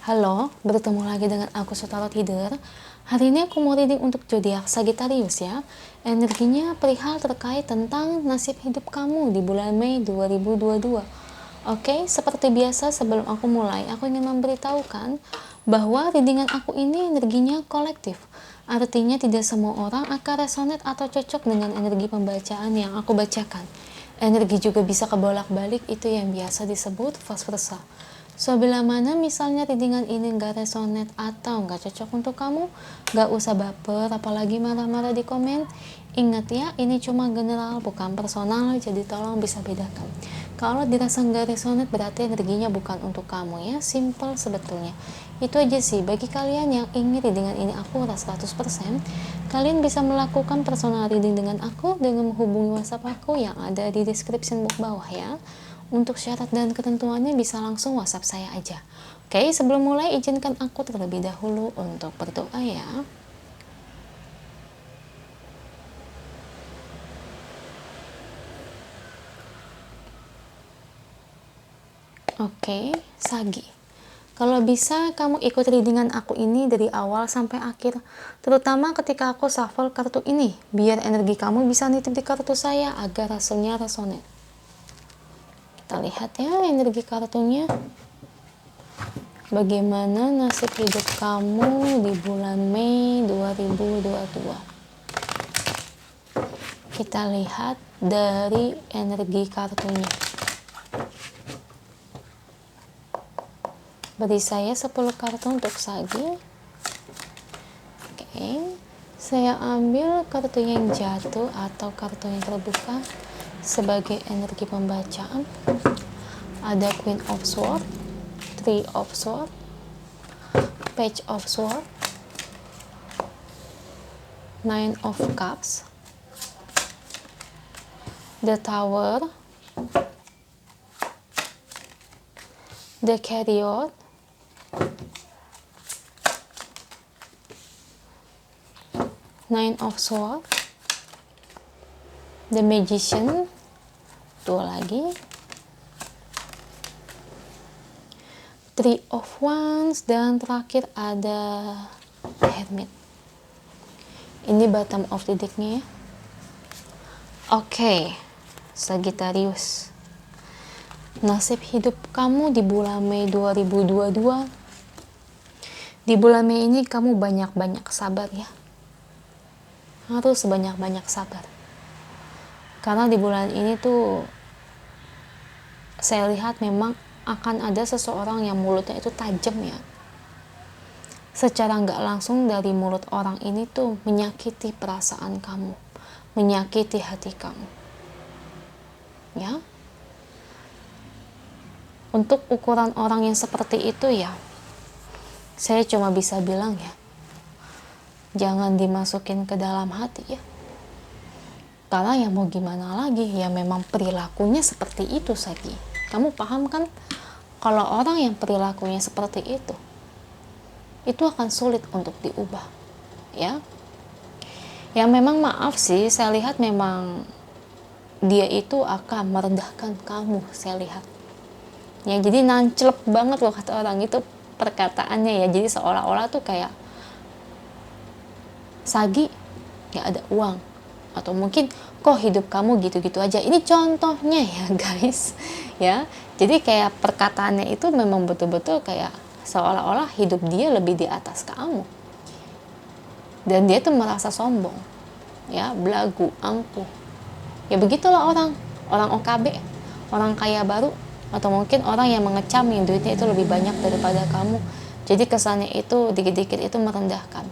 Halo, bertemu lagi dengan aku Sutarot Hider. Hari ini aku mau reading untuk zodiak Sagittarius ya. Energinya perihal terkait tentang nasib hidup kamu di bulan Mei 2022. Oke, seperti biasa sebelum aku mulai, aku ingin memberitahukan bahwa readingan aku ini energinya kolektif. Artinya tidak semua orang akan resonate atau cocok dengan energi pembacaan yang aku bacakan. Energi juga bisa kebolak-balik, itu yang biasa disebut vice versa. So, bila mana misalnya readingan ini nggak resonate atau nggak cocok untuk kamu, nggak usah baper, apalagi marah-marah di komen. Ingat ya, ini cuma general, bukan personal, jadi tolong bisa bedakan. Kalau dirasa nggak resonate, berarti energinya bukan untuk kamu ya, simple sebetulnya. Itu aja sih, bagi kalian yang ingin readingan ini akurat 100%, kalian bisa melakukan personal reading dengan aku dengan menghubungi WhatsApp aku yang ada di description box bawah ya. Untuk syarat dan ketentuannya bisa langsung WhatsApp saya aja. Oke, sebelum mulai izinkan aku terlebih dahulu untuk berdoa ya. Oke, Sagi. Kalau bisa kamu ikut readingan aku ini dari awal sampai akhir, terutama ketika aku shuffle kartu ini, biar energi kamu bisa nitip di kartu saya agar hasilnya resonate. Kita lihat ya energi kartunya. Bagaimana nasib hidup kamu di bulan Mei 2022? Kita lihat dari energi kartunya. Beri saya 10 kartu untuk Sagi. Oke, saya ambil kartu yang jatuh atau kartu yang terbuka sebagai energi pembacaan. Ada Queen of Swords, Three of Swords, Page of Swords, Nine of Cups, the Tower, the Chariot, Nine of Swords, the Magician, dua lagi, Three of Wands, dan terakhir ada Hermit. Ini bottom of the deck-nya ya. Oke, Sagittarius. Nasib hidup kamu di bulan Mei 2022. Di bulan Mei ini kamu banyak-banyak sabar ya. Harus banyak-banyak sabar. Karena di bulan ini tuh saya lihat memang akan ada seseorang yang mulutnya itu tajam ya. Secara nggak langsung dari mulut orang ini tuh menyakiti perasaan kamu, menyakiti hati kamu. Ya. Untuk ukuran orang yang seperti itu ya, saya cuma bisa bilang ya, jangan dimasukin ke dalam hati ya. Karena ya mau gimana lagi, ya memang perilakunya seperti itu Sagi. Kamu paham kan? Kalau orang yang perilakunya seperti itu akan sulit untuk diubah. Ya. Ya memang maaf sih, saya lihat memang dia itu akan merendahkan kamu, saya lihat. Ya jadi nanclep banget loh kata orang itu perkataannya ya. Jadi seolah-olah tuh kayak Sagi gak ada uang, atau mungkin kok hidup kamu gitu-gitu aja. Ini contohnya ya guys ya. Jadi kayak perkataannya itu memang betul-betul kayak seolah-olah hidup dia lebih di atas kamu, dan dia tuh merasa sombong ya, belagu, angkuh ya. Begitulah orang OKB, orang kaya baru, atau mungkin orang yang mengecam yang duitnya itu lebih banyak daripada kamu. Jadi kesannya itu dikit-dikit itu merendahkan.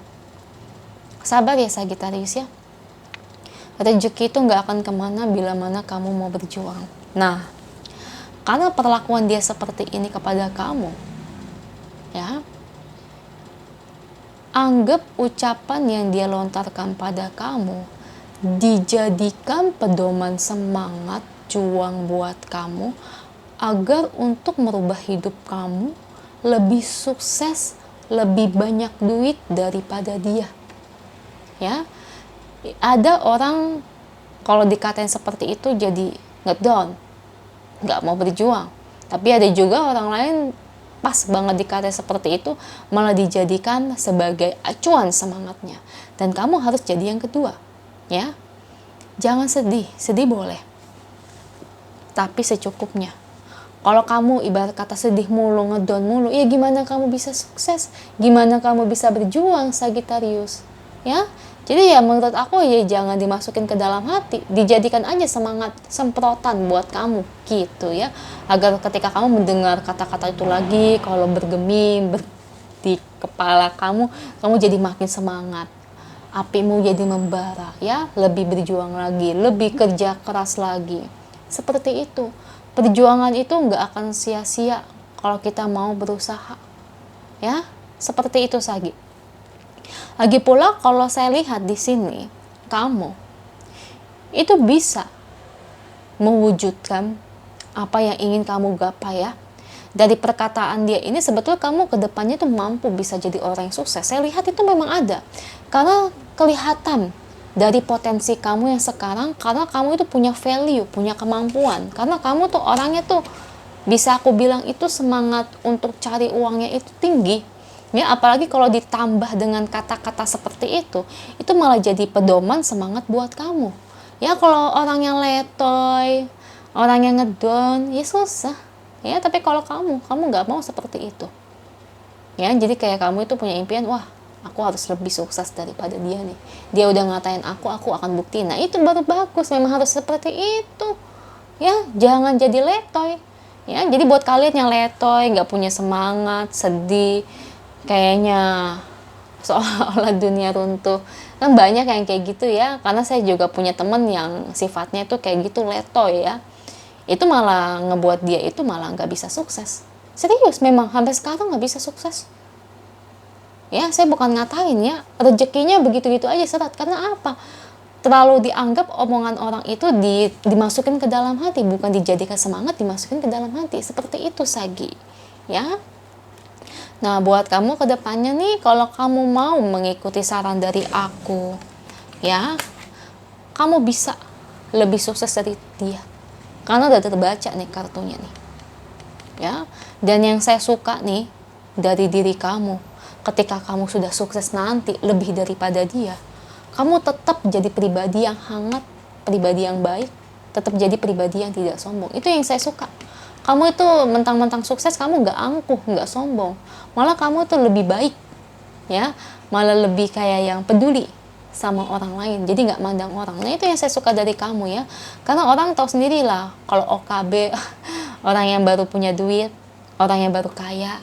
Sabar ya Sagittarius ya. Rezeki itu gak akan kemana bila mana kamu mau berjuang. Nah, karena perlakuan dia seperti ini kepada kamu ya, anggap ucapan yang dia lontarkan pada kamu dijadikan pedoman semangat juang buat kamu agar untuk merubah hidup kamu lebih sukses, lebih banyak duit daripada dia. Ya. Ada orang kalau dikatain seperti itu jadi ngedown, nggak mau berjuang. Tapi ada juga orang lain pas banget di kata seperti itu, malah dijadikan sebagai acuan semangatnya. Dan kamu harus jadi yang kedua, ya. Jangan sedih, sedih boleh, tapi secukupnya. Kalau kamu ibarat kata sedih mulu, ngedown mulu, ya gimana kamu bisa sukses? Gimana kamu bisa berjuang, Sagittarius? Ya, jadi ya menurut aku ya jangan dimasukin ke dalam hati, dijadikan aja semangat semprotan buat kamu gitu ya, agar ketika kamu mendengar kata-kata itu lagi, kalau bergeming di kepala kamu jadi makin semangat, apimu jadi membara ya, lebih berjuang lagi, lebih kerja keras lagi, seperti itu. Perjuangan itu nggak akan sia-sia kalau kita mau berusaha ya, seperti itu Sagi. Lagi pula kalau saya lihat di sini, kamu itu bisa mewujudkan apa yang ingin kamu gapai ya. Dari perkataan dia ini sebetulnya kamu ke depannya tuh mampu bisa jadi orang yang sukses. Saya lihat itu memang ada. Karena kelihatan dari potensi kamu yang sekarang, karena kamu itu punya value, punya kemampuan. Karena kamu tuh orangnya tuh bisa aku bilang itu semangat untuk cari uangnya itu tinggi. Ya, apalagi kalau ditambah dengan kata-kata seperti itu malah jadi pedoman semangat buat kamu. Ya, kalau orang yang letoy, orang yang ngedown, ya susah. Ya, tapi kalau kamu nggak mau seperti itu. Ya, jadi kayak kamu itu punya impian, wah, aku harus lebih sukses daripada dia nih. Dia udah ngatain aku akan buktiin. Nah, itu baru bagus, memang harus seperti itu. Ya, jangan jadi letoy. Ya, jadi buat kalian yang letoy, nggak punya semangat, sedih, kayaknya seolah-olah dunia runtuh, kan banyak yang kayak gitu ya. Karena saya juga punya temen yang sifatnya itu kayak gitu, letoy ya. Itu malah ngebuat dia itu malah nggak bisa sukses. Serius, memang sampai sekarang nggak bisa sukses. Ya, saya bukan ngatain ya, rezekinya begitu-gitu aja seret. Karena apa? Terlalu dianggap omongan orang itu dimasukin ke dalam hati, bukan dijadikan semangat, dimasukin ke dalam hati. Seperti itu Sagi. Ya. Nah, buat kamu ke depannya nih, kalau kamu mau mengikuti saran dari aku, ya, kamu bisa lebih sukses dari dia. Karena udah terbaca nih kartunya nih. Ya, dan yang saya suka nih dari diri kamu, ketika kamu sudah sukses nanti lebih daripada dia, kamu tetap jadi pribadi yang hangat, pribadi yang baik, tetap jadi pribadi yang tidak sombong. Itu yang saya suka. Kamu itu mentang-mentang sukses, kamu nggak angkuh, nggak sombong. Malah kamu tuh lebih baik, ya. Malah lebih kayak yang peduli sama orang lain. Jadi nggak mandang orang. Nah, itu yang saya suka dari kamu ya. Karena orang tahu sendiri lah, kalau OKB, orang yang baru punya duit, orang yang baru kaya,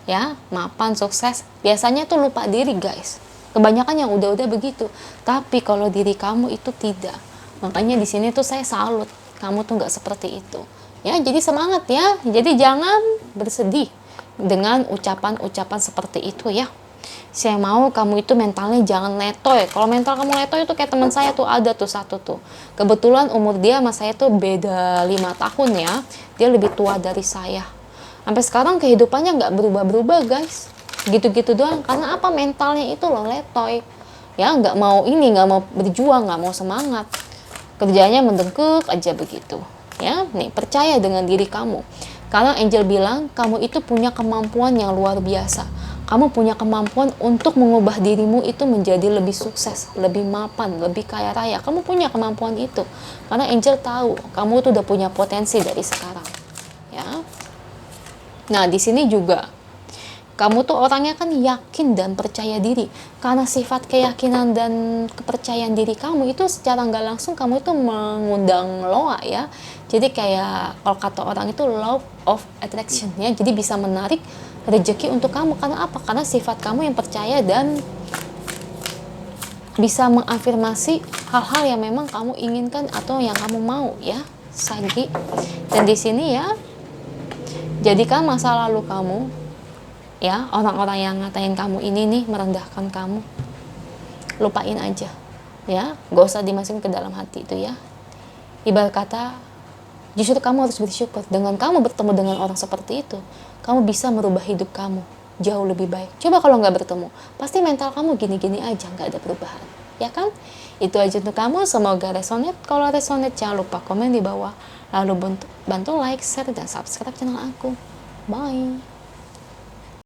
ya, mapan, sukses, biasanya tuh lupa diri guys. Kebanyakan yang udah-udah begitu. Tapi kalau diri kamu itu tidak. Makanya di sini tuh saya salut. Kamu tuh nggak seperti itu. Ya, jadi semangat ya. Jadi jangan bersedih dengan ucapan-ucapan seperti itu ya. Saya mau kamu itu mentalnya jangan letoy. Kalau mental kamu letoy itu kayak teman saya tuh ada tuh satu tuh. Kebetulan umur dia sama saya tuh beda 5 tahun ya. Dia lebih tua dari saya. Sampai sekarang kehidupannya nggak berubah-berubah guys. Gitu-gitu doang. Karena apa? Mentalnya itu loh letoy. Ya, nggak mau berjuang, nggak mau semangat. Kerjanya mendengkuk aja begitu. Ya, nih percaya dengan diri kamu. Karena Angel bilang kamu itu punya kemampuan yang luar biasa. Kamu punya kemampuan untuk mengubah dirimu itu menjadi lebih sukses, lebih mapan, lebih kaya raya. Kamu punya kemampuan itu. Karena Angel tahu kamu tuh udah punya potensi dari sekarang. Ya. Nah, di sini juga kamu tuh orangnya kan yakin dan percaya diri. Karena sifat keyakinan dan kepercayaan diri kamu itu secara nggak langsung kamu itu mengundang loa ya. Jadi kayak kalau kata orang itu law of attraction ya. Jadi bisa menarik rezeki untuk kamu. Karena apa? Karena sifat kamu yang percaya dan bisa mengafirmasi hal-hal yang memang kamu inginkan atau yang kamu mau ya, Sagi. Dan di sini ya, jadikan masa lalu kamu, ya, orang-orang yang ngatain kamu ini nih, merendahkan kamu, lupain aja ya, gak usah dimasukin ke dalam hati itu ya. Ibarat kata, justru kamu harus bersyukur dengan kamu bertemu dengan orang seperti itu, kamu bisa merubah hidup kamu jauh lebih baik. Coba kalau nggak bertemu, pasti mental kamu gini-gini aja, nggak ada perubahan, ya kan? Itu aja untuk kamu, semoga resonate. Kalau resonate jangan lupa komen di bawah, lalu bantu like, share, dan subscribe channel aku. Bye.